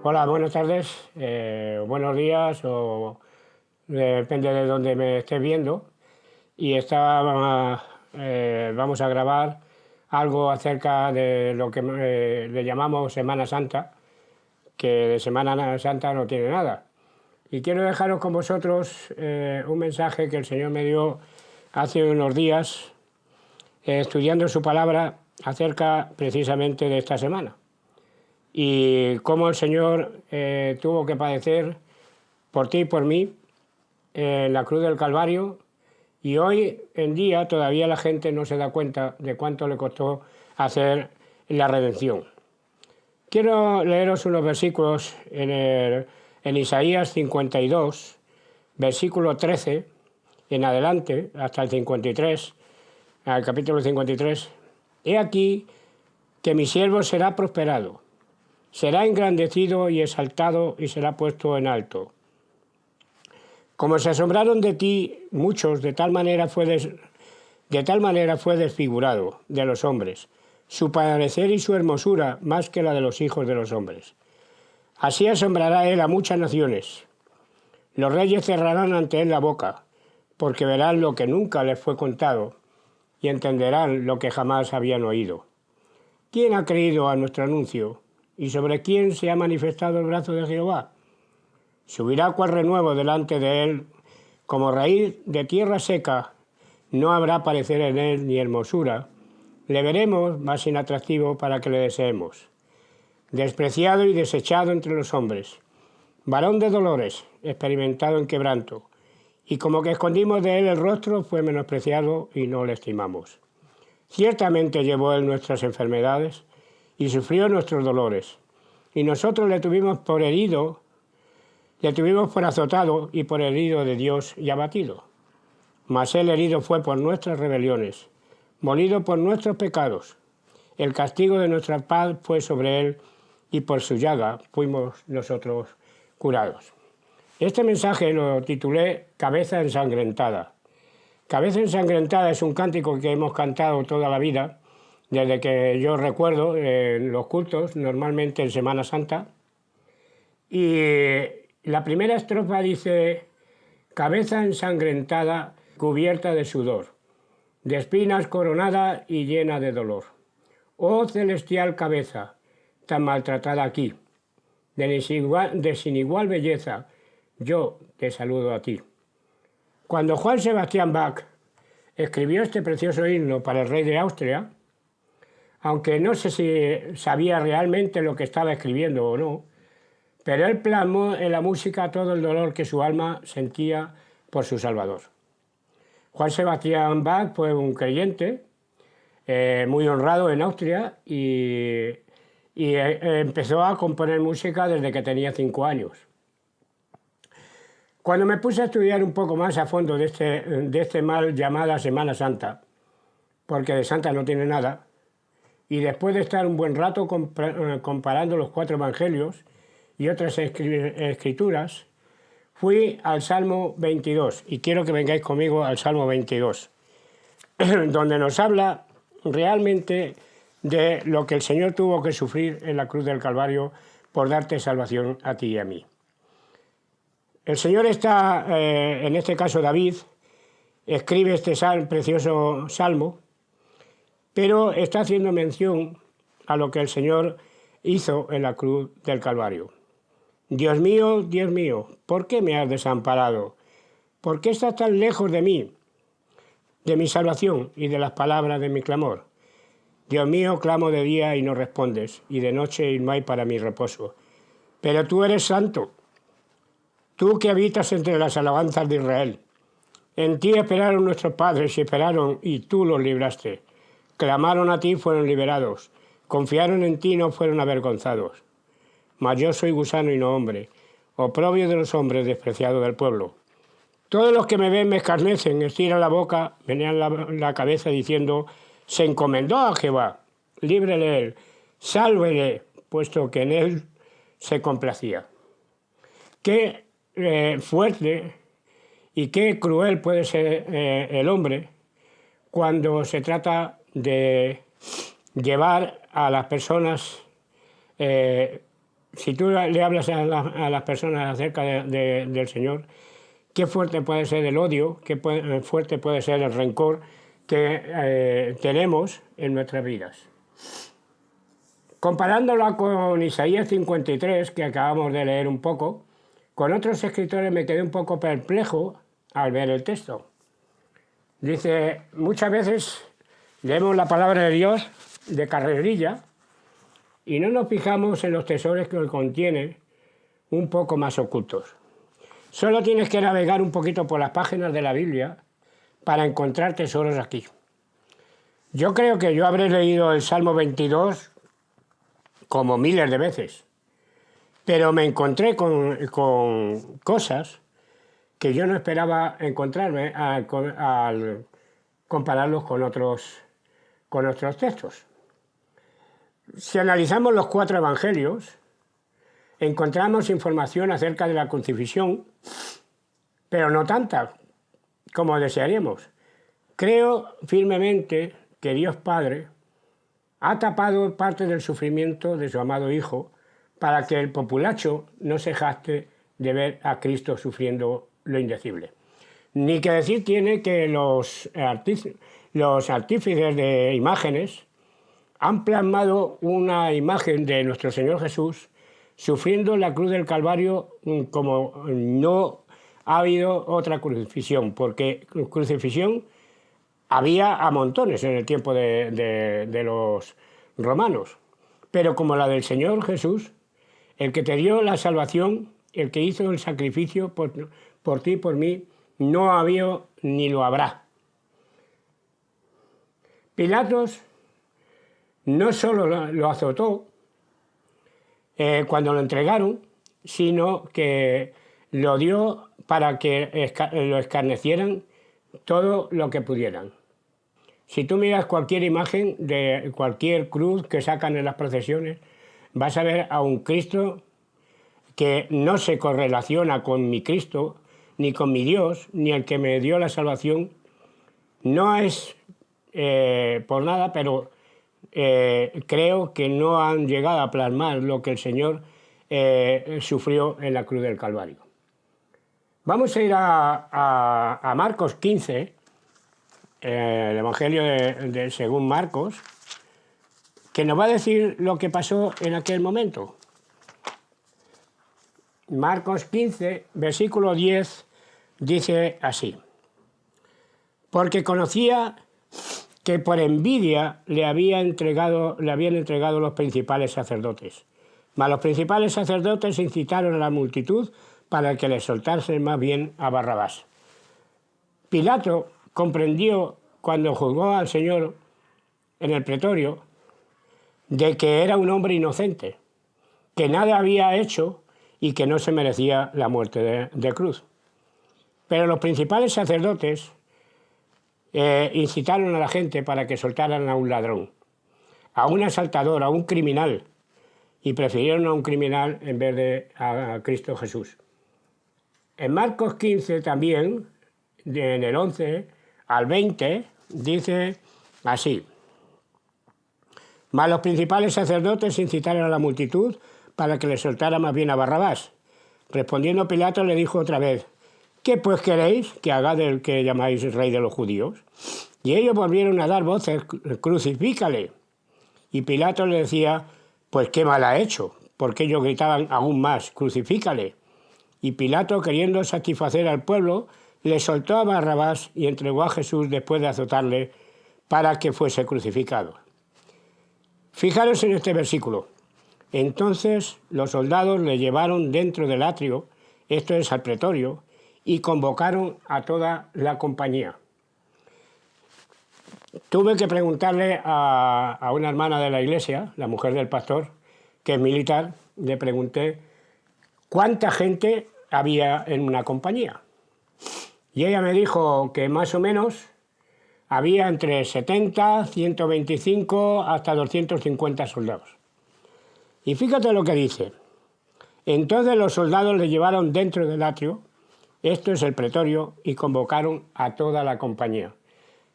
Hola, buenas tardes, buenos días, o depende de dónde me estés viendo. Y vamos a grabar algo acerca de lo que le llamamos Semana Santa, que de Semana Santa no tiene nada. Y quiero dejaros con vosotros un mensaje que el Señor me dio hace unos días, estudiando su palabra acerca precisamente de esta semana. Y cómo el Señor tuvo que padecer por ti y por mí en la cruz del Calvario, y hoy en día todavía la gente no se da cuenta de cuánto le costó hacer la redención. Quiero leeros unos versículos en Isaías 52, versículo 13, en adelante, hasta el 53, al capítulo 53. He aquí que mi siervo será prosperado, será engrandecido y exaltado y será puesto en alto. Como se asombraron de ti muchos, de tal manera fue desfigurado de los hombres, su parecer y su hermosura más que la de los hijos de los hombres. Así asombrará él a muchas naciones. Los reyes cerrarán ante él la boca, porque verán lo que nunca les fue contado y entenderán lo que jamás habían oído. ¿Quién ha creído a nuestro anuncio? ¿Y sobre quién se ha manifestado el brazo de Jehová? Subirá cual renuevo delante de él, como raíz de tierra seca, no habrá parecer en él ni hermosura. Le veremos más inatractivo para que le deseemos. Despreciado y desechado entre los hombres, varón de dolores, experimentado en quebranto, y como que escondimos de él el rostro, fue menospreciado y no le estimamos. Ciertamente llevó él nuestras enfermedades y sufrió nuestros dolores, y nosotros le tuvimos por herido, le tuvimos por azotado y por herido de Dios y abatido. Mas él herido fue por nuestras rebeliones, molido por nuestros pecados. El castigo de nuestra paz fue sobre él, y por su llaga fuimos nosotros curados. Este mensaje lo titulé Cabeza ensangrentada. Cabeza ensangrentada es un cántico que hemos cantado toda la vida, desde que yo recuerdo en los cultos, normalmente en Semana Santa. Y la primera estrofa dice: cabeza ensangrentada, cubierta de sudor, de espinas coronada y llena de dolor. Oh celestial cabeza, tan maltratada aquí, de sin igual belleza, yo te saludo a ti. Cuando Juan Sebastián Bach escribió este precioso himno para el rey de Austria, aunque no sé si sabía realmente lo que estaba escribiendo o no, pero él plasmó en la música todo el dolor que su alma sentía por su Salvador. Juan Sebastián Bach fue un creyente muy honrado en Austria y empezó a componer música desde que tenía 5 años. Cuando me puse a estudiar un poco más a fondo de este mal llamada Semana Santa, porque de santa no tiene nada, y después de estar un buen rato comparando los 4 evangelios y otras escrituras, fui al Salmo 22, y quiero que vengáis conmigo al Salmo 22, donde nos habla realmente de lo que el Señor tuvo que sufrir en la cruz del Calvario por darte salvación a ti y a mí. El Señor está, en este caso David, escribe este precioso salmo, pero está haciendo mención a lo que el Señor hizo en la cruz del Calvario. Dios mío, ¿por qué me has desamparado? ¿Por qué estás tan lejos de mí, de mi salvación y de las palabras de mi clamor? Dios mío, clamo de día y no respondes, y de noche y no hay para mi reposo. Pero tú eres santo, tú que habitas entre las alabanzas de Israel. En ti esperaron nuestros padres y tú los libraste. Clamaron a ti, fueron liberados. Confiaron en ti, no fueron avergonzados. Mas yo soy gusano y no hombre, oprobio de los hombres, despreciado del pueblo. Todos los que me ven me escarnecen, estiran la boca, menean la cabeza diciendo: se encomendó a Jehová, líbrele él, sálvele, puesto que en él se complacía. Qué fuerte y qué cruel puede ser el hombre cuando se trata de llevar a las personas si tú le hablas a las personas acerca del Señor, qué fuerte puede ser el odio, fuerte puede ser el rencor que tenemos en nuestras vidas. Comparándola con Isaías 53, que acabamos de leer un poco, con otros escritores me quedé un poco perplejo al ver el texto. Dice, muchas veces leemos la palabra de Dios de carrerilla y no nos fijamos en los tesoros que contiene un poco más ocultos. Solo tienes que navegar un poquito por las páginas de la Biblia para encontrar tesoros aquí. Yo creo que yo habré leído el Salmo 22 como miles de veces, pero me encontré con cosas que yo no esperaba encontrarme al compararlos con otros textos. Si analizamos los 4 evangelios, encontramos información acerca de la crucifixión, pero no tanta como desearíamos. Creo firmemente que Dios Padre ha tapado parte del sufrimiento de su amado Hijo para que el populacho no se jacte de ver a Cristo sufriendo lo indecible. Ni que decir tiene que los artífices de imágenes han plasmado una imagen de nuestro Señor Jesús sufriendo la cruz del Calvario como no ha habido otra crucifixión, porque crucifixión había a montones en el tiempo de los romanos, pero como la del Señor Jesús, el que te dio la salvación, el que hizo el sacrificio por ti y por mí, no ha habido ni lo habrá. Pilatos no solo lo azotó cuando lo entregaron, sino que lo dio para que lo escarnecieran todo lo que pudieran. Si tú miras cualquier imagen de cualquier cruz que sacan en las procesiones, vas a ver a un Cristo que no se correlaciona con mi Cristo, ni con mi Dios, ni el que me dio la salvación. No es por nada, pero creo que no han llegado a plasmar lo que el Señor sufrió en la cruz del Calvario. Vamos a ir a Marcos 15, el Evangelio según Marcos, que nos va a decir lo que pasó en aquel momento. Marcos 15, versículo 10, dice así: porque conocía que por envidia le habían entregado los principales sacerdotes. Mas los principales sacerdotes incitaron a la multitud para que le soltasen más bien a Barrabás. Pilato comprendió cuando juzgó al Señor en el pretorio de que era un hombre inocente, que nada había hecho y que no se merecía la muerte de cruz. Pero los principales sacerdotes incitaron a la gente para que soltaran a un ladrón, a un asaltador, a un criminal, y prefirieron a un criminal en vez de a Cristo Jesús. En Marcos 15 también, en el 11 al 20, dice así: mas los principales sacerdotes incitaron a la multitud para que le soltara más bien a Barrabás. Respondiendo Pilato le dijo otra vez: ¿qué pues queréis que haga del que llamáis rey de los judíos? Y ellos volvieron a dar voces: crucifícale. Y Pilato le decía: pues qué mal ha hecho. Porque ellos gritaban aún más: crucifícale. Y Pilato, queriendo satisfacer al pueblo, le soltó a Barrabás y entregó a Jesús después de azotarle para que fuese crucificado. Fijaros en este versículo. Entonces los soldados le llevaron dentro del atrio, esto es al pretorio, y convocaron a toda la compañía. Tuve que preguntarle a una hermana de la iglesia, la mujer del pastor, que es militar, le pregunté cuánta gente había en una compañía. Y ella me dijo que más o menos había entre 70, 125 hasta 250 soldados. Y fíjate lo que dice. Entonces los soldados le llevaron dentro del atrio, esto es el pretorio, y convocaron a toda la compañía.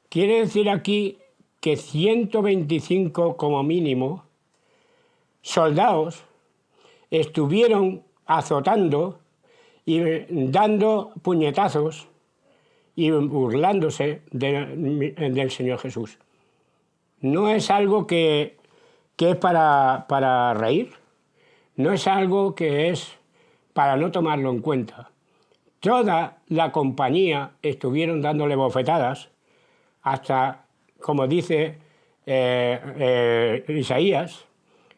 Quiere decir aquí que 125 como mínimo soldados estuvieron azotando y dando puñetazos y burlándose del Señor Jesús. No es algo que es para reír, no es algo que es para no tomarlo en cuenta. Toda la compañía estuvieron dándole bofetadas hasta, como dice Isaías,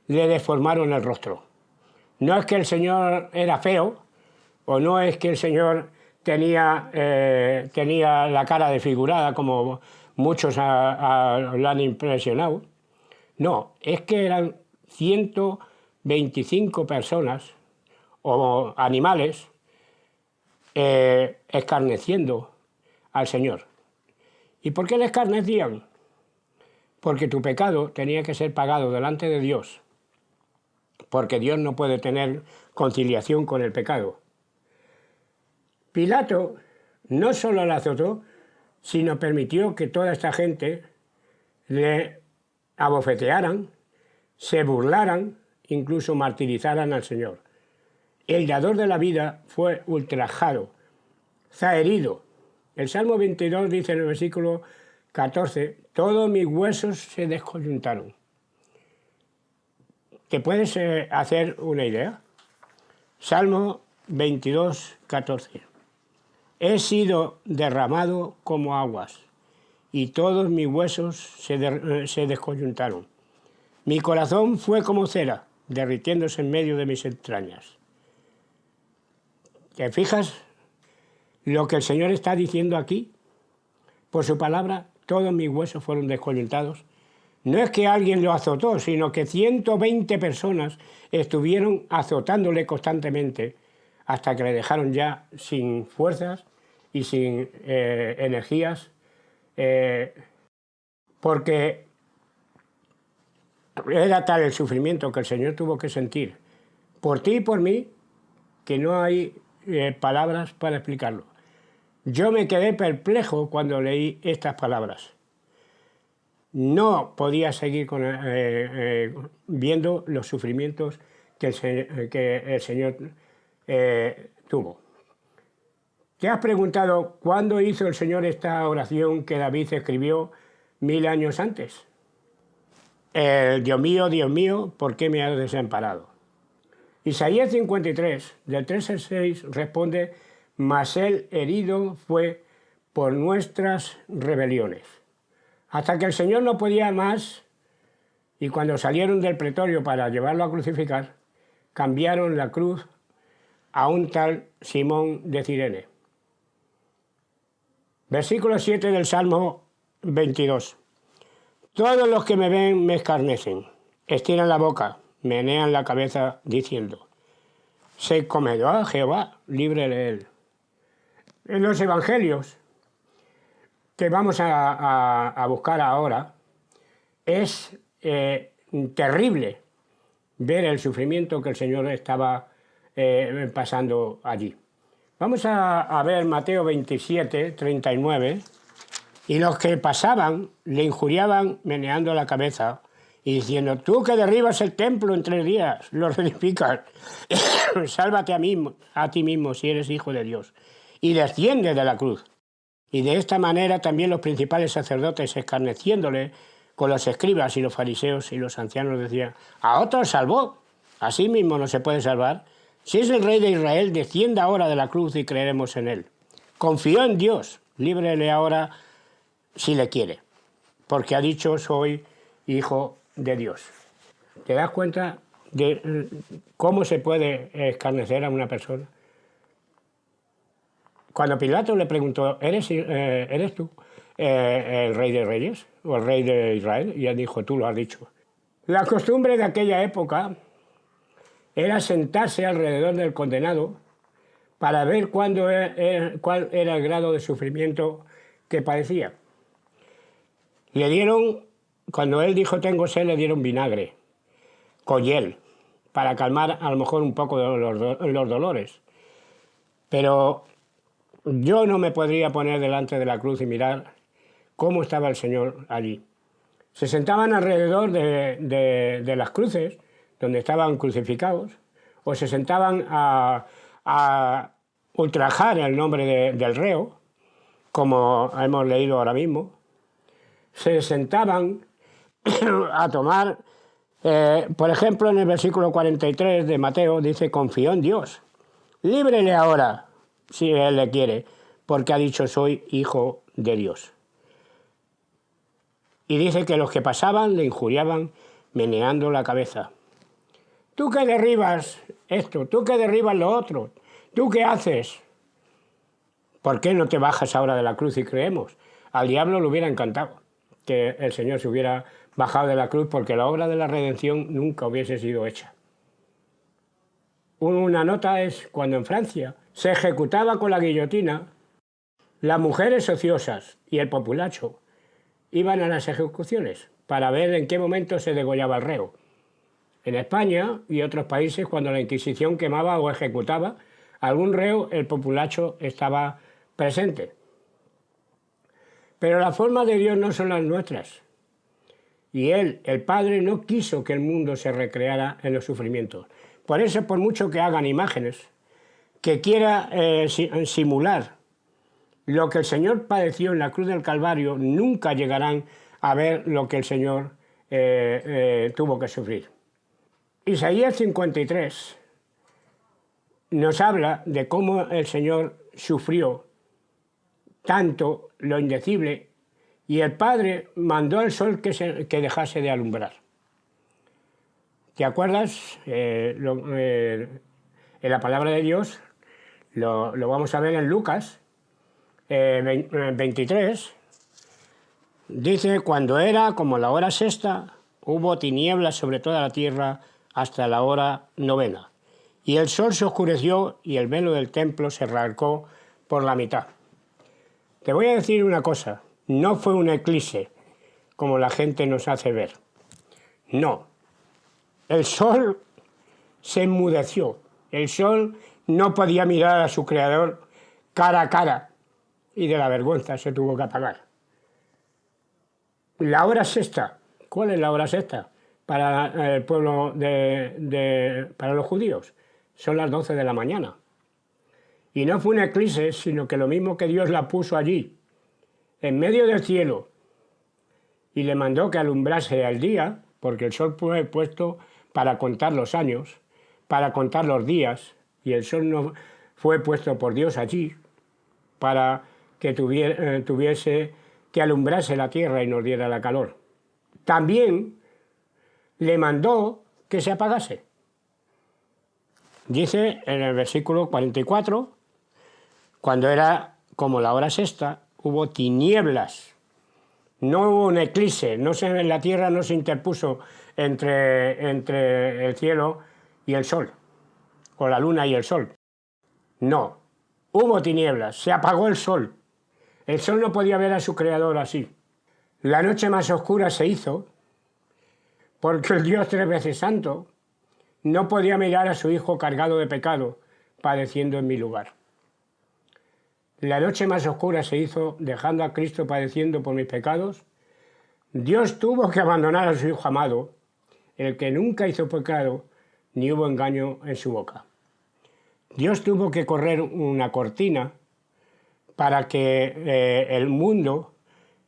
le deformaron el rostro. No es que el Señor era feo, o no es que el Señor tenía la cara desfigurada, como muchos lo han impresionado. No, es que eran 125 personas o animales escarneciendo al Señor. ¿Y por qué le escarnecían? Porque tu pecado tenía que ser pagado delante de Dios, porque Dios no puede tener conciliación con el pecado. Pilato no solo le azotó, sino permitió que toda esta gente le abofetearan, se burlaran, incluso martirizaran al Señor. El dador de la vida fue ultrajado, zaherido. El Salmo 22 dice en el versículo 14, todos mis huesos se descoyuntaron. ¿Te puedes hacer una idea? Salmo 22, 14. He sido derramado como aguas, y todos mis huesos se descoyuntaron. Mi corazón fue como cera, derritiéndose en medio de mis entrañas. ¿Te fijas lo que el Señor está diciendo aquí? Por su palabra, todos mis huesos fueron descoyuntados. No es que alguien lo azotó, sino que 120 personas estuvieron azotándole constantemente hasta que le dejaron ya sin fuerzas y sin energías, porque era tal el sufrimiento que el Señor tuvo que sentir por ti y por mí, que no hay palabras para explicarlo. Yo me quedé perplejo cuando leí estas palabras. No podía seguir viendo los sufrimientos que el Señor tuvo. ¿Te has preguntado cuándo hizo el Señor esta oración que David escribió 1000 años antes? Dios mío, ¿por qué me has desamparado? Isaías 53, del 3 al 6, responde, mas él herido fue por nuestras rebeliones. Hasta que el Señor no podía más, y cuando salieron del pretorio para llevarlo a crucificar, cambiaron la cruz a un tal Simón de Cirene. Versículo 7 del Salmo 22. Todos los que me ven me escarnecen, estiran la boca, menean la cabeza diciendo, se comedó a Jehová, libre de él. En los evangelios que vamos a buscar ahora, es terrible ver el sufrimiento que el Señor estaba pasando allí. Vamos a ver Mateo 27, 39, y los que pasaban le injuriaban meneando la cabeza y diciendo, tú que derribas el templo en 3 días, lo reedificas, sálvate a ti mismo si eres hijo de Dios, y desciende de la cruz. Y de esta manera también los principales sacerdotes, escarneciéndole con los escribas y los fariseos y los ancianos, decían, a otros salvó, a sí mismo no se puede salvar. Si es el Rey de Israel, descienda ahora de la cruz y creeremos en él. Confió en Dios, líbrele ahora si le quiere, porque ha dicho, soy hijo de Dios. ¿Te das cuenta de cómo se puede escarnecer a una persona? Cuando Pilato le preguntó, ¿eres tú el Rey de Reyes o el Rey de Israel? Y él dijo, tú lo has dicho. La costumbre de aquella época era sentarse alrededor del condenado para ver cuál era el grado de sufrimiento que padecía. Le dieron, cuando él dijo tengo sed, le dieron vinagre con hiel para calmar a lo mejor un poco los dolores. Pero yo no me podría poner delante de la cruz y mirar cómo estaba el Señor allí. Se sentaban alrededor de las cruces donde estaban crucificados, o se sentaban a ultrajar el nombre del reo, como hemos leído ahora mismo, se sentaban a tomar, por ejemplo, en el versículo 43 de Mateo dice, confió en Dios, líbrele ahora, si él le quiere, porque ha dicho, soy hijo de Dios. Y dice que los que pasaban le injuriaban meneando la cabeza. Tú que derribas esto, tú que derribas lo otro, tú qué haces. ¿Por qué no te bajas ahora de la cruz y creemos? Al diablo le hubiera encantado que el Señor se hubiera bajado de la cruz porque la obra de la redención nunca hubiese sido hecha. Una nota es cuando en Francia se ejecutaba con la guillotina, las mujeres ociosas y el populacho iban a las ejecuciones para ver en qué momento se degollaba el reo. En España y otros países, cuando la Inquisición quemaba o ejecutaba algún reo, el populacho estaba presente. Pero las formas de Dios no son las nuestras. Y Él, el Padre, no quiso que el mundo se recreara en los sufrimientos. Por eso, por mucho que hagan imágenes, que quiera simular lo que el Señor padeció en la cruz del Calvario, nunca llegarán a ver lo que el Señor tuvo que sufrir. Isaías 53 nos habla de cómo el Señor sufrió tanto lo indecible y el Padre mandó al sol que dejase de alumbrar. ¿Te acuerdas? En la palabra de Dios lo vamos a ver en Lucas 23. Dice, cuando era como la hora sexta, hubo tinieblas sobre toda la tierra hasta la hora novena. Y el sol se oscureció y el velo del templo se rasgó por la mitad. Te voy a decir una cosa, no fue un eclipse, como la gente nos hace ver. No, el sol se enmudeció, el sol no podía mirar a su creador cara a cara y de la vergüenza se tuvo que apagar. La hora sexta, ¿cuál es la hora sexta para el pueblo para los judíos? Son las 12 de la mañana. Y no fue un eclipse, sino que lo mismo que Dios la puso allí, en medio del cielo, y le mandó que alumbrase al día, porque el sol fue puesto para contar los años, para contar los días, y el sol no fue puesto por Dios allí para que tuviese que alumbrase la tierra y nos diera la calor. También le mandó que se apagase. Dice en el versículo 44, cuando era como la hora sexta, hubo tinieblas. No hubo un eclipse, la tierra no se interpuso entre el cielo y el sol, o la luna y el sol. No, hubo tinieblas, se apagó el sol. El sol no podía ver a su creador así. La noche más oscura se hizo porque el Dios tres veces santo no podía mirar a su Hijo cargado de pecado, padeciendo en mi lugar. La noche más oscura se hizo dejando a Cristo padeciendo por mis pecados. Dios tuvo que abandonar a su Hijo amado, el que nunca hizo pecado ni hubo engaño en su boca. Dios tuvo que correr una cortina para que el mundo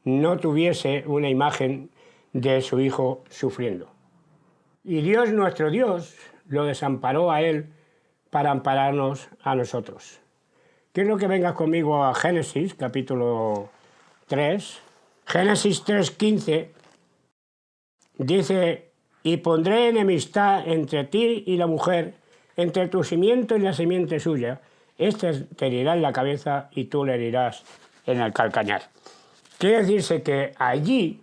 no tuviese una imagen de su Hijo sufriendo. Y Dios, nuestro Dios, lo desamparó a Él para ampararnos a nosotros. Quiero que vengas conmigo a Génesis, capítulo 3. Génesis 3:15 dice, y pondré enemistad entre ti y la mujer, entre tu simiente y la simiente suya. Este te herirá en la cabeza y tú le herirás en el calcañar. Quiere decirse que allí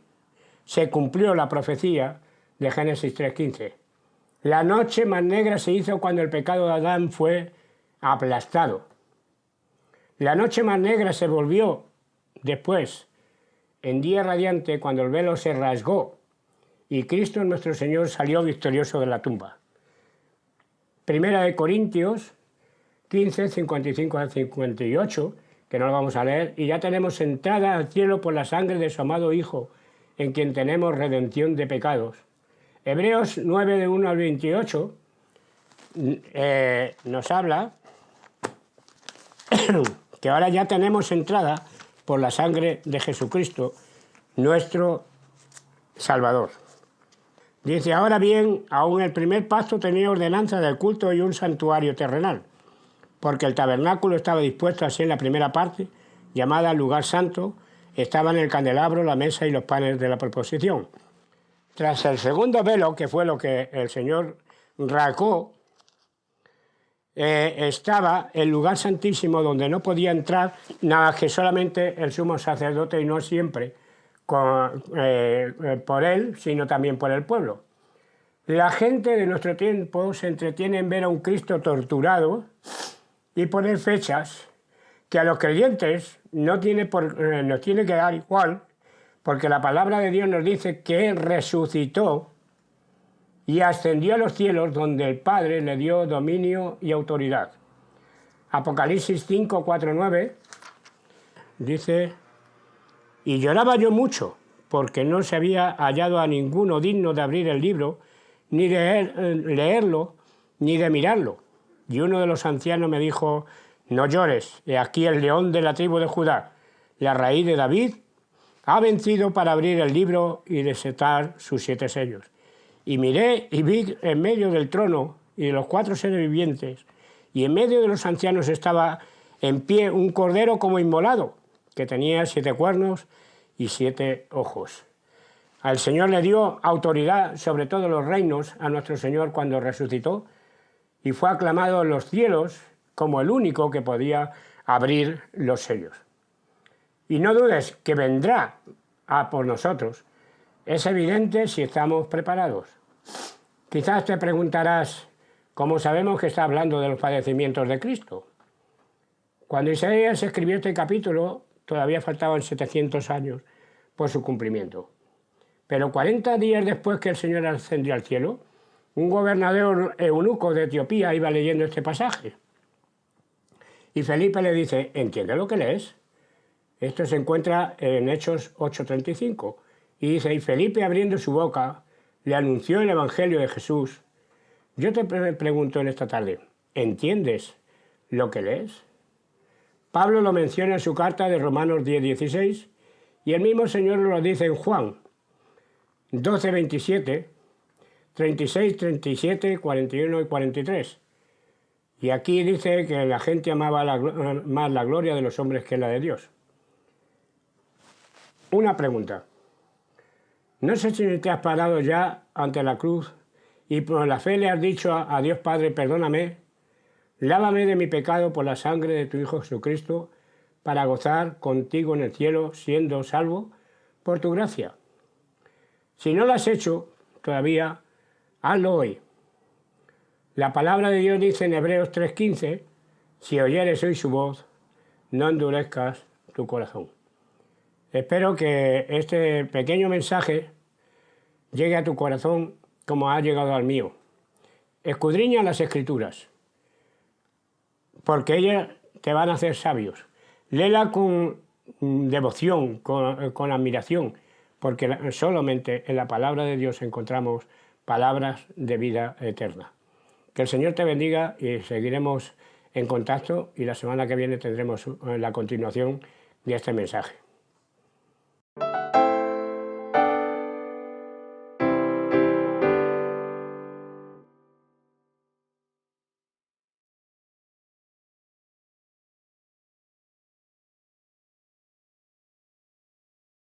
se cumplió la profecía de Génesis 3:15. La noche más negra se hizo cuando el pecado de Adán fue aplastado. La noche más negra se volvió después en día radiante cuando el velo se rasgó y Cristo nuestro Señor salió victorioso de la tumba. Primera de Corintios 15, 55 al 58, que no lo vamos a leer, y ya tenemos entrada al cielo por la sangre de su amado Hijo, en quien tenemos redención de pecados. Hebreos 9, de 1 al 28, nos habla que ahora ya tenemos entrada por la sangre de Jesucristo, nuestro Salvador. Dice, ahora bien, aún el primer pacto tenía ordenanza del culto y un santuario terrenal, porque el tabernáculo estaba dispuesto así en la primera parte, llamada lugar santo, estaban el candelabro, la mesa y los panes de la proposición. Tras el segundo velo, que fue lo que el Señor rasgó, estaba el lugar santísimo donde no podía entrar nada que solamente el sumo sacerdote y no siempre por él, sino también por el pueblo. La gente de nuestro tiempo se entretiene en ver a un Cristo torturado y poner fechas que a los creyentes nos tiene que dar igual, porque la palabra de Dios nos dice que Él resucitó y ascendió a los cielos, donde el Padre le dio dominio y autoridad. Apocalipsis 5, 4, 9 dice, y lloraba yo mucho, porque no se había hallado a ninguno digno de abrir el libro, ni de leerlo, ni de mirarlo. Y uno de los ancianos me dijo, no llores, he aquí el león de la tribu de Judá, la raíz de David, ha vencido para abrir el libro y desatar sus 7 sellos. Y miré y vi en medio del trono y de los 4 seres vivientes, y en medio de los ancianos estaba en pie un cordero como inmolado, que tenía 7 cuernos y 7 ojos. Al Señor le dio autoridad sobre todos los reinos a nuestro Señor cuando resucitó, y fue aclamado en los cielos como el único que podía abrir los sellos. Y no dudes que vendrá a por nosotros. Es evidente si estamos preparados. Quizás te preguntarás, ¿cómo sabemos que está hablando de los padecimientos de Cristo? Cuando Isaías escribió este capítulo, todavía faltaban 700 años por su cumplimiento. Pero 40 días después que el Señor ascendió al cielo, un gobernador eunuco de Etiopía iba leyendo este pasaje. Y Felipe le dice, ¿entiendes lo que lees? Esto se encuentra en Hechos 8:35. Y dice, y Felipe abriendo su boca, le anunció el Evangelio de Jesús. Yo te pregunto en esta tarde, ¿entiendes lo que lees? Pablo lo menciona en su carta de Romanos 10:16 y el mismo Señor lo dice en Juan 12:27, 36, 37, 41 y 43. Y aquí dice que la gente amaba más la gloria de los hombres que la de Dios. Una pregunta. No sé si te has parado ya ante la cruz y por la fe le has dicho a Dios Padre, perdóname, lávame de mi pecado por la sangre de tu Hijo Jesucristo para gozar contigo en el cielo, siendo salvo por tu gracia. Si no lo has hecho todavía, hazlo hoy. La palabra de Dios dice en Hebreos 3:15, si oyeres hoy su voz, no endurezcas tu corazón. Espero que este pequeño mensaje llegue a tu corazón como ha llegado al mío. Escudriña las Escrituras, porque ellas te van a hacer sabios. Léela con devoción, con admiración, porque solamente en la palabra de Dios encontramos palabras de vida eterna. Que el Señor te bendiga y seguiremos en contacto y la semana que viene tendremos la continuación de este mensaje.